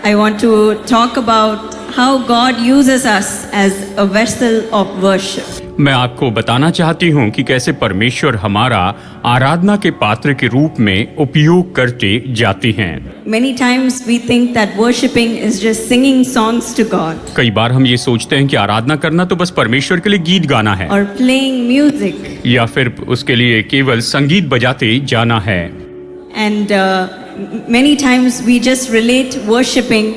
I want to talk about how God uses us as a vessel of worship. मैं आपको बताना चाहती हूँ कि कैसे परमेश्वर हमारा आराधना के पात्र के रूप में उपयोग करते जाते हैं। Many times we think that worshiping is just singing songs to God कई बार हम ये सोचते हैं कि आराधना करना तो बस परमेश्वर के लिए गीत गाना है or playing music. या फिर उसके लिए केवल संगीत बजाते जाना है। And many times we just relate worshiping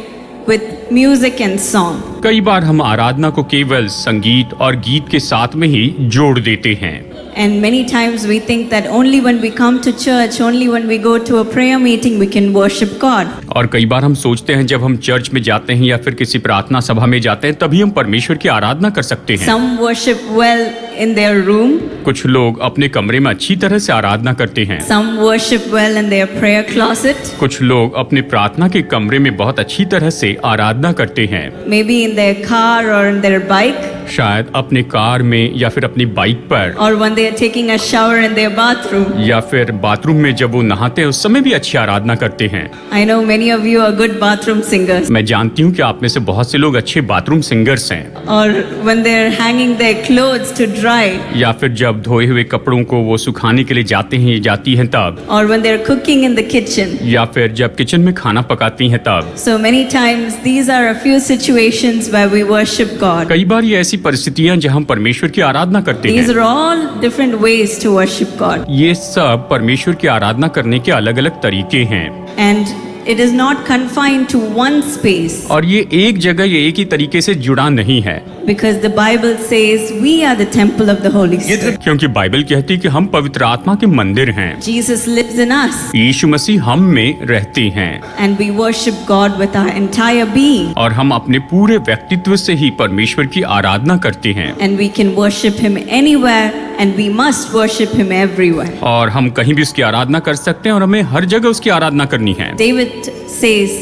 with music and song. कई बार हम आराधना को केवल संगीत और गीत के साथ में ही जोड़ देते हैं। And many times we think that only when we come to church, only when we go to a prayer meeting, we can worship God. और कई बार हम सोचते हैं जब हम चर्च में जाते हैं या फिर किसी प्रार्थना सभा में जाते हैं तभी हम परमेश्वर की आराधना कर सकते हैं। Some worship well in their room. कुछ लोग अपने कमरे में अच्छी तरह से आराधना करते हैं। Some worship well in their prayer closet. कुछ लोग अपने प्रार्थना के कमरे में बहुत अच्छी तरह से आराधना करते हैं। Maybe in their car or in their bike. शायद अपने कार में या फिर अपनी बाइक पर, Or when they are taking a shower in their bathroom. या फिर बाथरूम में जब वो नहाते हैं उस समय भी अच्छी आराधना करते हैं। I know many of you are good bathroom singers. मैं जानती हूँ कि आप में से बहुत से लोग अच्छे बाथरूम सिंगर्स हैं। Or when they are hanging their clothes to dry. या फिर जब धोए हुए कपड़ों को वो सुखाने के लिए जाते हैं जाती हैं तब, Or when they are cooking in the kitchen. या फिर जब किचन में खाना पकाती हैं तब। So many times these are a few situations where we worship God. कई बार ये ऐसी परिस्थितियां जहां हम परमेश्वर की आराधना करते These हैं। are all different ways to worship God. ये सब परमेश्वर की आराधना करने के अलग अलग तरीके हैं And it is not confined to one space. और ये एक जगह या एक ही तरीके से जुड़ा नहीं है, Because the Bible says we are the temple of the Holy Spirit. क्योंकि बाइबल कहती है कि हम पवित्र आत्मा के मंदिर हैं। Jesus lives in us. यीशु मसीह हम में रहते हैं And we worship God with our entire being. और हम अपने पूरे व्यक्तित्व से ही परमेश्वर की आराधना करते हैं। And we can worship Him anywhere and we must worship Him everywhere. और हम कहीं भी उसकी आराधना कर सकते हैं और हमें हर जगह उसकी आराधना करनी है। David says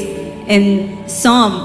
in Psalm,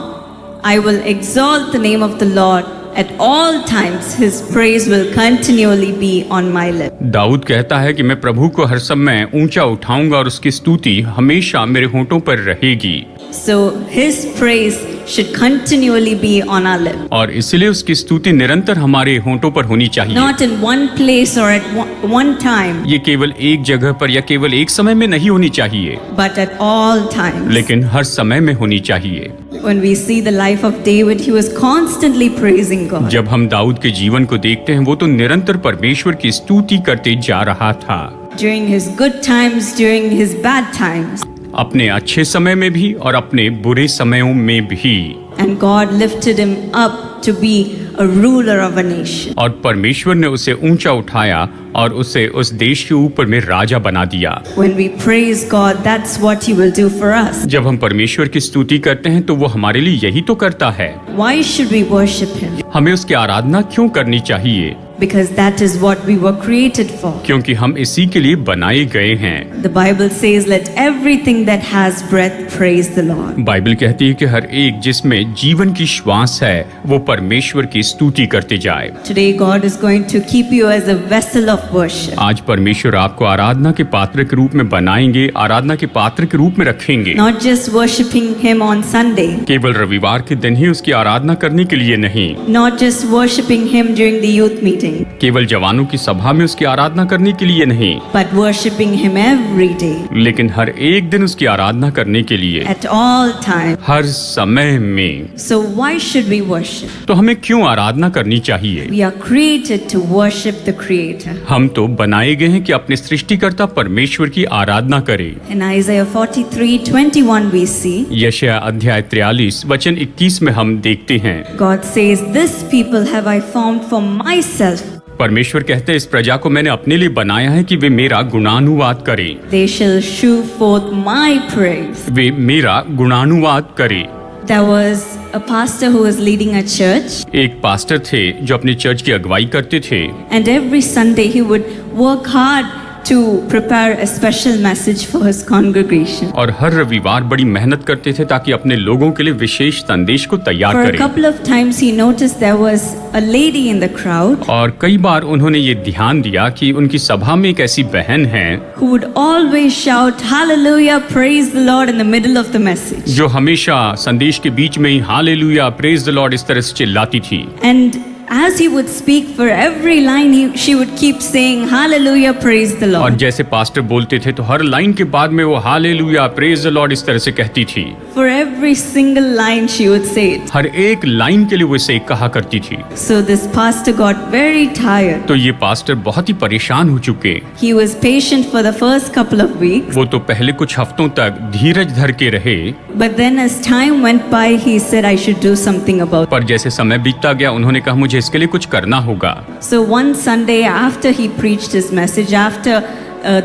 I will exalt the name of the Lord at all times. His praise will continually be on my lips. Dawood कहता है कि मैं प्रभु को हर समय ऊंचा उठाऊंगा और उसकी स्तुति हमेशा मेरे होठों पर रहेगी। So His praise should continually be on our lips. और इसलिए उसकी स्तुति निरंतर हमारे होठों पर होनी चाहिए। Not in one place or at one time, ये केवल एक जगह पर या केवल एक समय में नहीं होनी चाहिए, but at all times. लेकिन हर समय में होनी चाहिए। When we see the life of David, he was constantly praising God. जब हम दाऊद के जीवन को देखते हैं वो तो निरंतर परमेश्वर की स्तुति करते जा रहा था। During his good times, during his bad times. अपने अच्छे समय में भी और अपने बुरे समयों में भी। And God lifted him up to be a ruler of a nation. और परमेश्वर ने उसे ऊंचा उठाया और उसे उस देश के ऊपर में राजा बना दिया। When we praise God, that's what He will do for us. जब हम परमेश्वर की स्तुति करते हैं तो वो हमारे लिए यही तो करता है। Why should we worship Him? हमें उसकी आराधना क्यों करनी चाहिए? Because that is what we were created for. क्योंकि हम इसी के लिए बनाए गए हैं। The Bible says, let everything that has breath praise the Lord. Bible कहती है कि हर एक जिसमें जीवन की श्वास है वो परमेश्वर की स्तुति करते जाए। Today God is going to keep you as a vessel of worship. आज परमेश्वर आपको आराधना के पात्र के रूप में बनाएंगे, आराधना के पात्र के रूप में रखेंगे। Not just worshiping Him on Sunday. केवल रविवार के दिन ही उसकी आराधना करने के लिए नहीं, Not just worshiping Him during the youth meeting. केवल जवानों की सभा में उसकी आराधना करने के लिए नहीं, But worshiping Him every day. लेकिन हर एक दिन उसकी आराधना करने के लिए, At all times. हर समय में। So why should we worship? तो हमें क्यों आराधना करनी चाहिए? We are created to worship the Creator. हम तो बनाए गए हैं कि अपने सृष्टिकर्ता परमेश्वर की आराधना करें। In Isaiah 43:21 we see यशायाह अध्याय 43 वचन 21 में हम देखते हैं, God says, "This people have I formed for myself. परमेश्वर कहते हैं इस प्रजा को मैंने अपने लिए बनाया है कि वे मेरा गुणानुवाद करें, They shall shew forth my praise." वे मेरा गुणानुवाद करें। There was a pastor who was leading a church, एक पास्टर थे जो अपनी चर्च की अगुवाई करते थे and every Sunday he would work hard to prepare a special message for his congregation. और हर रविवार बड़ी मेहनत करते थे ताकि अपने लोगों के लिए विशेष संदेश को तैयार For a करें। couple of times he noticed there was a lady in the crowd और कई बार उन्होंने ये ध्यान दिया कि उनकी सभा में एक ऐसी बहन है who would always shout hallelujah, praise the Lord in the middle of the message. जो हमेशा संदेश के बीच में ही हालेलुया प्रेज द लॉर्ड इस तरह से चिल्लाती थी। And as he would speak, for every line she would keep saying hallelujah, praise the और Lord. जैसे पास्टर बोलते थे तो हर लाइन के बाद में वो हालेलुया प्रेज द लॉर्ड इस तरह से कहती थी। For every single line she would say it. हर एक लाइन के लिए वो इसे कहा करती थी। So this pastor got very tired. तो ये पास्टर बहुत ही परेशान हो चुके। He was patient for the first couple of weeks, वो तो पहले कुछ हफ्तों तक धीरज धर के रहे, but then as time went by, he said, I should do something about it. पर जैसे समय बीतता गया उन्होंने कहा मुझे इसके लिए कुछ करना होगा। So one Sunday after he preached his message, after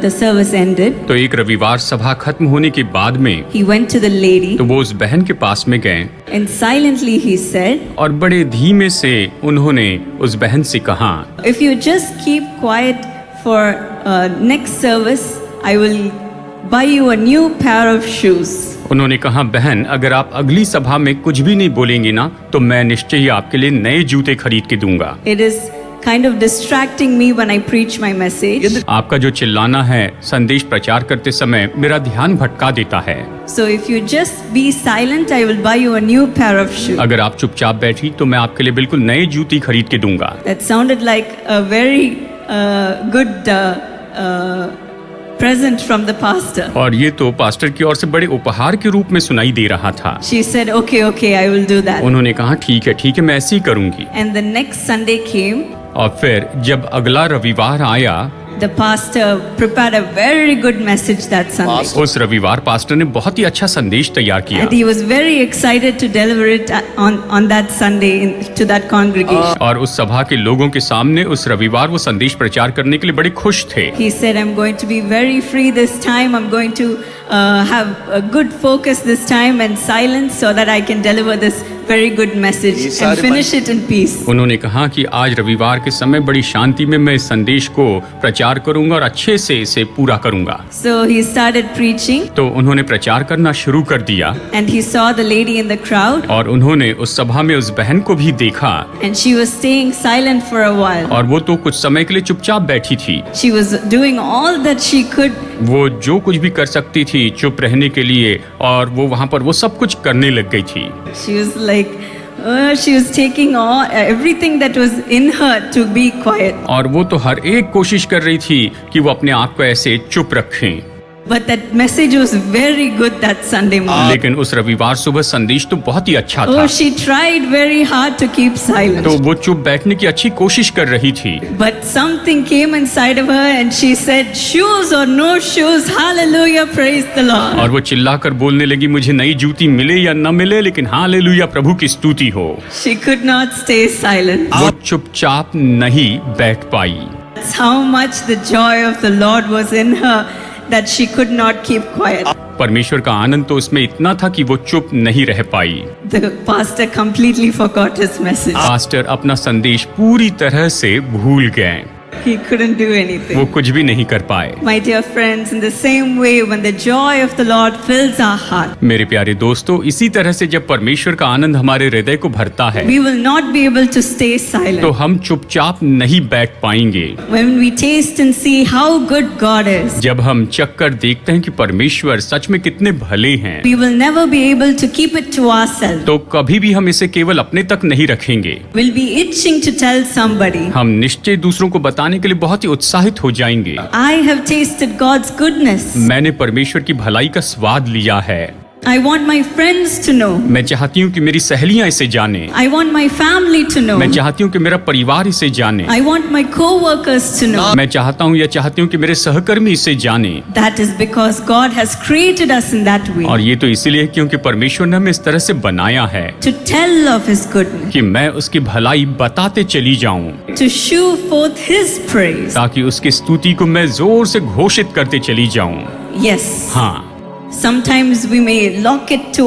the service ended, तो एक रविवार सभा खत्म होने के बाद में he went to the lady तो वो उस बहन के पास में गए and silently he said, और बड़े धीमे से उन्होंने उस बहन से कहा, if you just keep quiet for next service, I will buy you a new pair of shoes. उन्होंने कहा बहन अगर आप अगली सभा में कुछ भी नहीं बोलेंगी ना तो मैं निश्चय ही आपके लिए नए जूते खरीद के दूंगा। It is kind of distracting me when I preach my message. आपका जो चिल्लाना है संदेश प्रचार करते समय मेरा ध्यान भटका देता है। So if you just be silent, I will buy you a new pair of shoes. अगर आप चुपचाप बैठी तो मैं आपके लिए बिल्कुल नए जूती खरीद के दूंगा। That sounded like a very good present from the pastor. और ये तो पास्टर की ओर से बड़े उपहार के रूप में सुनाई दे रहा था। She said, okay, okay, I will do that. उन्होंने कहा ठीक है मैं ऐसे ही करूंगी। And the next Sunday came. और फिर जब अगला रविवार आया The pastor prepared a very good message that Sunday. उस रविवार पास्टर ने बहुत ही अच्छा संदेश तैयार किया And he was very excited to deliver it on that Sunday to that congregation. और उस सभा के लोगों के सामने उस रविवार वो संदेश प्रचार करने के लिए बड़े खुश थे। He said, I'm going to be very free this time. I'm going to have a good focus this time and silence so that I can deliver this very good message and finish it in peace. उन्होंने कहा कि आज रविवार के समय बड़ी शांति में मैं इस संदेश को प्रचार करूंगा और अच्छे से इसे पूरा करूंगा। So he started preaching तो उन्होंने प्रचार करना शुरू कर दिया and he saw the lady in the crowd और उन्होंने उस सभा में उस बहन को भी देखा and she was staying silent for a while. और वो तो कुछ समय के लिए चुपचाप बैठी थी। She was doing all that she could. वो जो कुछ भी कर सकती थी चुप रहने के लिए और वो वहाँ पर वो सब कुछ करने लग गई थी। She was like, she was taking everything that was in her to be quiet. और वो तो हर एक कोशिश कर रही थी कि वो अपने आप को ऐसे चुप रखें। But that message was very good that Sunday morning. लेकिन उस रविवार सुबह संदेश तो बहुत ही अच्छा था। Oh, she tried very hard to keep silent. तो वो चुप बैठने की अच्छी कोशिश कर रही थी। But something came inside of her and she said, shoes or no shoes, hallelujah, praise the Lord. और वो चिल्लाकर बोलने लगी मुझे नई जूती मिले या न मिले लेकिन हालेलुया प्रभु की स्तुति हो। She could not stay silent. वो चुपचाप नहीं बैठ पाई। That's how much the joy of the Lord was in her that she could not keep quiet. परमेश्वर का आनंद तो उसमें इतना था कि वो चुप नहीं रह पाई। The pastor completely forgot his message. Pastor अपना संदेश पूरी तरह से भूल गए। He couldn't do वो anything. कुछ भी नहीं कर पाए। My dear friends, in the same way, when the joy of the Lord fills our heart, मेरे प्यारे दोस्तों इसी तरह से जब परमेश्वर का आनंद हमारे हृदय को भरता है we will not be able to stay तो silent. हम चुपचाप नहीं बैठ पाएंगे। When we taste and see how good God is, जब हम चक्कर देखते हैं कि परमेश्वर सच में कितने भले हैं we will never be able to keep it to ourselves. तो कभी भी हम इसे केवल अपने तक नहीं रखेंगे। We'll be itching to tell somebody, हम निश्चय दूसरों को बताने के लिए बहुत ही उत्साहित हो जाएंगे। I have tasted God's goodness. मैंने परमेश्वर की भलाई का स्वाद लिया है। I want my friends to know. मैं चाहती हूँ कि मेरी सहेलियां इसे जाने। I want my family to know. मैं चाहती हूँ कि मेरा परिवार इसे जाने। I want my co-workers to know. मैं चाहता हूँ या चाहती हूँ कि मेरे सहकर्मी इसे जाने। That is because God has created us in that way और ये तो इसीलिए क्योंकि परमेश्वर ने हमें इस तरह से बनाया है to tell of His goodness, कि मैं उसकी भलाई बताते चली जाऊं to shew forth His praise. ताकि उसकी स्तुति को मैं जोर से घोषित करते चली जाऊं। Yes. हाँ, Sometimes we may lock it to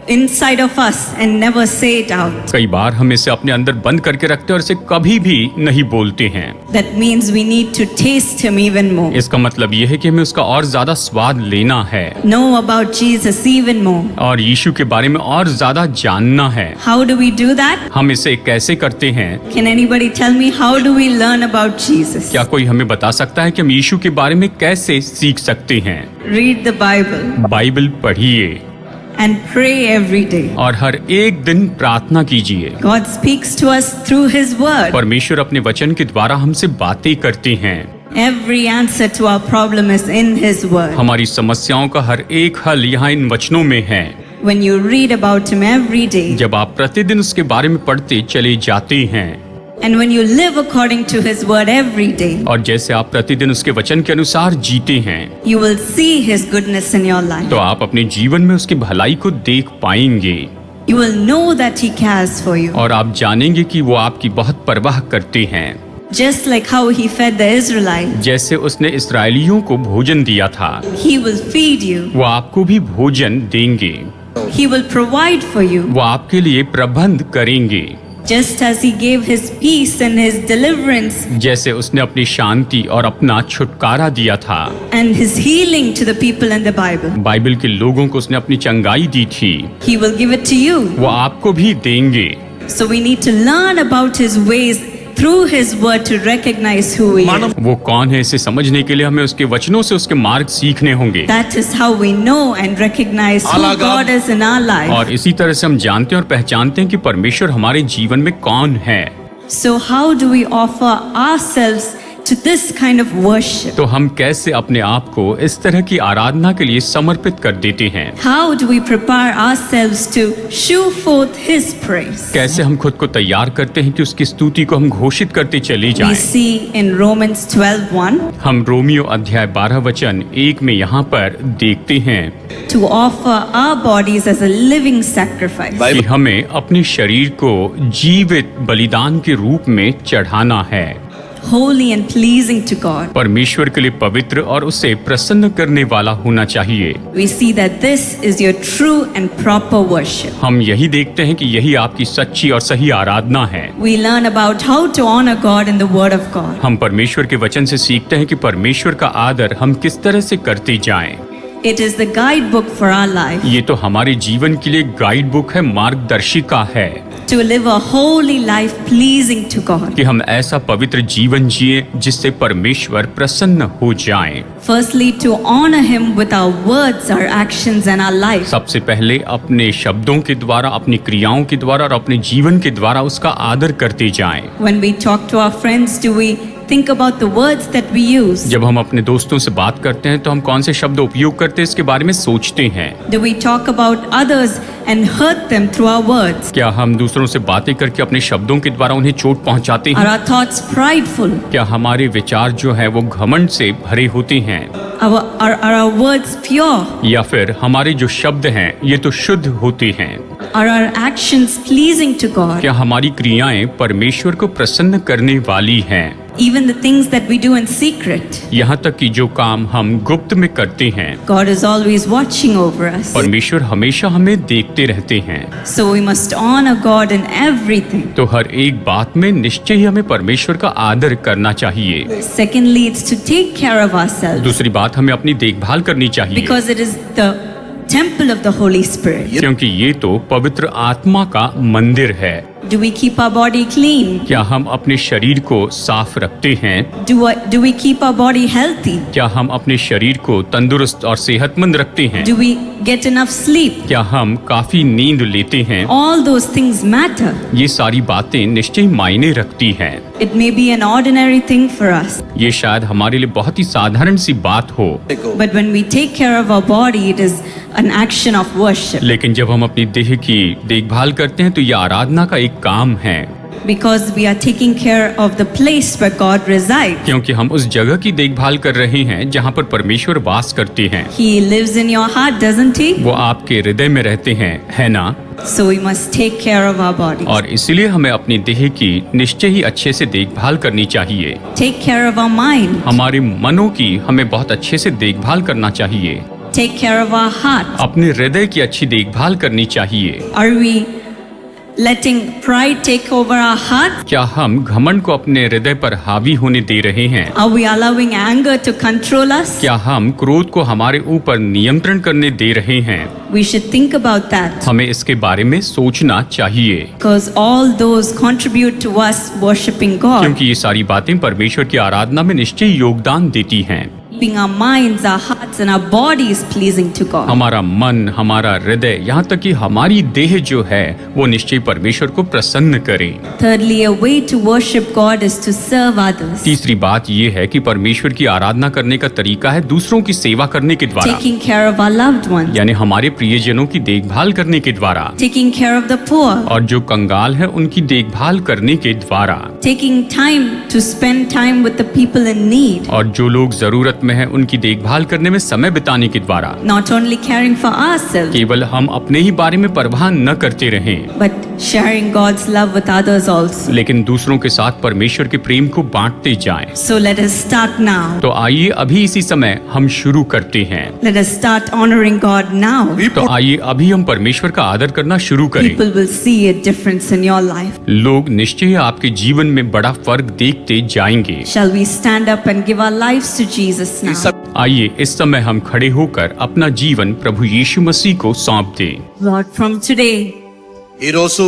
inside of us and never say it out. कई बार हम इसे अपने अंदर बंद करके रखते हैं और इसे कभी भी नहीं बोलते हैं। That means we need to taste Him even more. इसका मतलब यह है कि हमें उसका और ज्यादा स्वाद लेना है Know about Jesus even more. और यीशु के बारे में और ज्यादा जानना है। How do we do that? हम इसे कैसे करते हैं? Can anybody tell me how do we learn about Jesus? क्या कोई हमें बता सकता है कि हम यीशु के बारे में कैसे सीख सकते हैं? Read the Bible बाइबल पढ़िए and pray every day. और हर एक दिन प्रार्थना कीजिए। God speaks to us through His Word. परमेश्वर अपने वचन के द्वारा हमसे बातें करते हैं। Every answer to our problem is in His Word. हमारी समस्याओं का हर एक हल यहाँ इन वचनों में है। When you read about Him every day, जब आप प्रतिदिन उसके बारे में पढ़ते चले जाते हैं and when you live according to His Word every day, और जैसे आप प्रतिदिन उसके वचन के अनुसार जीते हैं you will see His goodness in your life. तो आप अपने जीवन में उसकी भलाई को देख पाएंगे You will know that He cares for you. और आप जानेंगे कि वो आपकी बहुत परवाह करते हैं। Just like how He fed the Israelites, जैसे उसने इस्राएलियों को भोजन दिया था, He will feed you. वो आपको भी भोजन देंगे, He will provide for you. वो आपके लिए प्रबंध करेंगे। Just as He gave His peace and His deliverance जैसे उसने अपनी शांति और अपना छुटकारा दिया था, and His healing to the people in the Bible, Bible के लोगों को उसने अपनी चंगाई दी थी, He will give it to you. वो आपको भी देंगे। So we need to learn about His ways through His Word to recognize who He is. वो कौन है इसे समझने के लिए हमें उसके वचनों से उसके मार्ग सीखने होंगे That is how we know and recognize who God is in our life. और इसी तरह से हम जानते हैं और पहचानते हैं कि परमेश्वर हमारे जीवन में कौन है। So how do we offer ourselves to this kind of worship? तो हम कैसे अपने आप को इस तरह की आराधना के लिए समर्पित कर देते हैं? How do we prepare ourselves to shew forth His praise? कैसे हम खुद को तैयार करते हैं कि उसकी स्तुति को हम घोषित करते चले We जाएं? see in Romans 12:1 हम रोमियो अध्याय 12 वचन 1 में यहाँ पर देखते हैं to offer our bodies as a living sacrifice. कि हमें अपने शरीर को जीवित बलिदान के रूप में चढ़ाना है, Holy and pleasing to God. परमेश्वर के लिए पवित्र और उसे प्रसन्न करने वाला होना चाहिए। We see that this is your true and proper worship. हम यही देखते हैं कि यही आपकी सच्ची और सही आराधना है। We learn about how to honor God in the Word of God. हम परमेश्वर के वचन से सीखते हैं कि परमेश्वर का आदर हम किस तरह से करते जाएं। It is the guidebook for our life. ये तो हमारे जीवन के लिए गाइड बुक है, मार्गदर्शिका है To live a holy life pleasing to God. कि हम ऐसा पवित्र जीवन जिए जिससे परमेश्वर प्रसन्न हो जाएं। Firstly, to honor Him with our words, our actions, and our life. सबसे पहले अपने शब्दों के द्वारा, अपनी क्रियाओं के द्वारा और अपने जीवन के द्वारा उसका आदर करते जाएं। When we talk to our friends, do we think about the words that we use? जब हम अपने दोस्तों से बात करते हैं तो हम कौन से शब्द उपयोग करते हैं इसके बारे में सोचते हैं। Do we talk about others and hurt them through our words? क्या हम दूसरों से बातें करके अपने शब्दों के द्वारा उन्हें चोट पहुंचाते Are हैं? our thoughts prideful? क्या हमारे विचार जो है वो घमंड से भरे होते हैं? Are our words pure? या फिर हमारे जो शब्द हैं ये तो शुद्ध होते हैं? Are our actions pleasing to God? क्या हमारी क्रियाएं परमेश्वर को प्रसन्न करने वाली हैं? Even the things that we do in secret, यहाँ तक कि जो काम हम गुप्त में करते हैं, God is always watching over us. परमेश्वर हमेशा हमें देखते रहते हैं। So we must honor God in everything. तो हर एक बात में निश्चय ही हमें परमेश्वर का आदर करना चाहिए। Secondly, it's to take care of ourselves दूसरी बात, हमें अपनी देखभाल करनी चाहिए because it is the temple of the Holy Spirit. क्योंकि ये तो पवित्र आत्मा का मंदिर है। Do we keep our body clean? क्या हम अपने शरीर को साफ रखते हैं? Do we keep our body healthy? क्या हम अपने शरीर को तंदुरुस्त और सेहतमंद रखते हैं? Do we get enough sleep? क्या हम काफी नींद लेते हैं? All those things matter. ये सारी बातें निश्चय मायने रखती हैं। It may be an ordinary thing for us, ये शायद हमारे लिए बहुत ही साधारण सी बात हो, but when we take care of our body, it is an action of worship. लेकिन जब हम अपनी देह की देखभाल करते हैं तो ये आराधना का एक काम है, Because we are taking care of the place where God resides. क्योंकि हम उस जगह की देखभाल कर रहे हैं जहाँ पर परमेश्वर वास करते हैं। He lives in your heart, doesn't He? वो आपके हृदय में रहते हैं, है ना? So we must take care of our body. और इसलिए हमें अपनी देह की निश्चय ही अच्छे से देखभाल करनी चाहिए। Take care of our mind. हमारे मनों की हमें बहुत अच्छे से देखभाल करना चाहिए। take care of our heart? अपने हृदय की अच्छी देखभाल करनी चाहिए। Are we letting pride take over our heart? क्या हम घमंड को अपने हृदय पर हावी होने दे रहे हैं? Are we allowing anger to control us? क्या हम क्रोध को हमारे ऊपर नियंत्रण करने दे रहे हैं? We should think about that, हमें इसके बारे में सोचना चाहिए, because all those contribute to us worshiping God. क्योंकि ये सारी बातें परमेश्वर की आराधना में निश्चय योगदान देती हैं। Keeping our minds, our hearts and our bodies pleasing to God. हमारा मन, हमारा हृदय, यहाँ तक कि हमारी देह जो है वो निश्चय परमेश्वर को प्रसन्न करे। Thirdly, a way to worship God is to serve others. तीसरी बात ये है कि परमेश्वर की आराधना करने का तरीका है दूसरों की सेवा करने के द्वारा, Taking care of our loved ones. यानी हमारे प्रियजनों की देखभाल करने के द्वारा, Taking care of the poor. और जो कंगाल है उनकी देखभाल करने के द्वारा, Taking time to spend time with the people in need. और जो लोग जरूरत में हैं उनकी देखभाल करने में समय बिताने के द्वारा। Not only caring for ourselves, केवल हम अपने ही बारे में परवाह न करते रहें, but sharing God's love with others also. लेकिन दूसरों के साथ परमेश्वर के प्रेम को बांटते जाएं। So let us start now. तो आइए अभी इसी समय हम शुरू करते हैं। Let us start honoring God now. तो आइए अभी हम परमेश्वर का आदर करना शुरू करें। People will see a difference in your life. लोग निश्चय आपके जीवन में बड़ा फर्क देखते जाएंगे। Shall we stand up and give our lives to Jesus now? आइए इस समय हम खड़े होकर अपना जीवन प्रभु यीशु मसीह को सौंप दें। Lord, from today, ఈ రోజు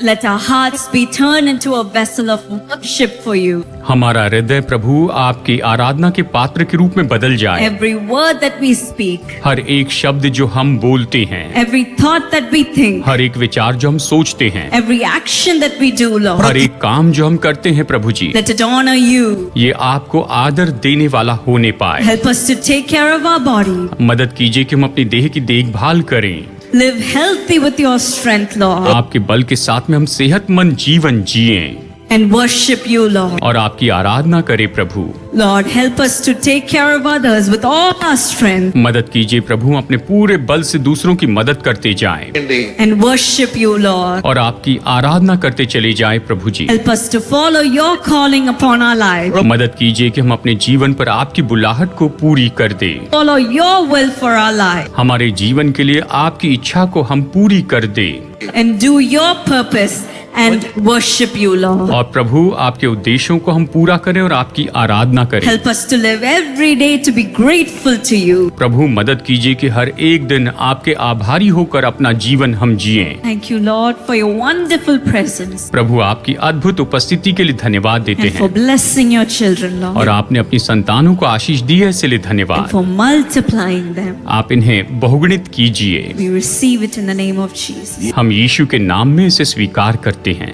let our hearts be turned into a vessel of worship for you. हमारा हृदय प्रभु आपकी आराधना के पात्र के रूप में बदल जाए। Every word that we speak, हर एक शब्द जो हम बोलते हैं, every thought that we think, हर एक विचार जो हम सोचते हैं, every action that we do, Lord, हर एक काम जो हम करते हैं प्रभु जी, let it honor you. ये आपको आदर देने वाला होने पाए। Help us to take care of our body. मदद कीजिए कि हम अपनी देह की देखभाल करें। Live healthy with your strength, Lord, आपके बल के साथ में हम सेहतमंद जीवन जिएं and worship you, Lord. और आपकी आराधना करें प्रभु। Lord, help us to take care of others with all our strength मदद कीजिए प्रभु, अपने पूरे बल से दूसरों की मदद करते जाएं ఏంటి and worship you, Lord. और आपकी आराधना करते चले जाएं प्रभु जी। Help us to follow your calling upon our lives. मदद कीजिए कि हम अपने जीवन पर आपकी बुलाहट को पूरी कर दें। Follow your will for our life हमारे जीवन के लिए आपकी इच्छा को हम पूरी कर दें and do your purpose and worship you, Lord. और प्रभु आपके उद्देश्यों को हम पूरा करें और आपकी आराधना करें। Help us to live every day to be grateful to you. प्रभु मदद कीजिए कि हर एक दिन आपके आभारी होकर अपना जीवन हम जिएं। Thank you, Lord, for your wonderful presence प्रभु आपकी अद्भुत उपस्थिति के लिए धन्यवाद देते and for हैं blessing your children, और Lord, आपने अपनी संतानों को आशीष दी है, इसलिए and धन्यवाद। for multiplying them. आप इन्हें बहुगुणित कीजिए। We receive it in the name of Jesus. हम यीशु के नाम में इसे स्वीकार करते हैं।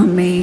Amen.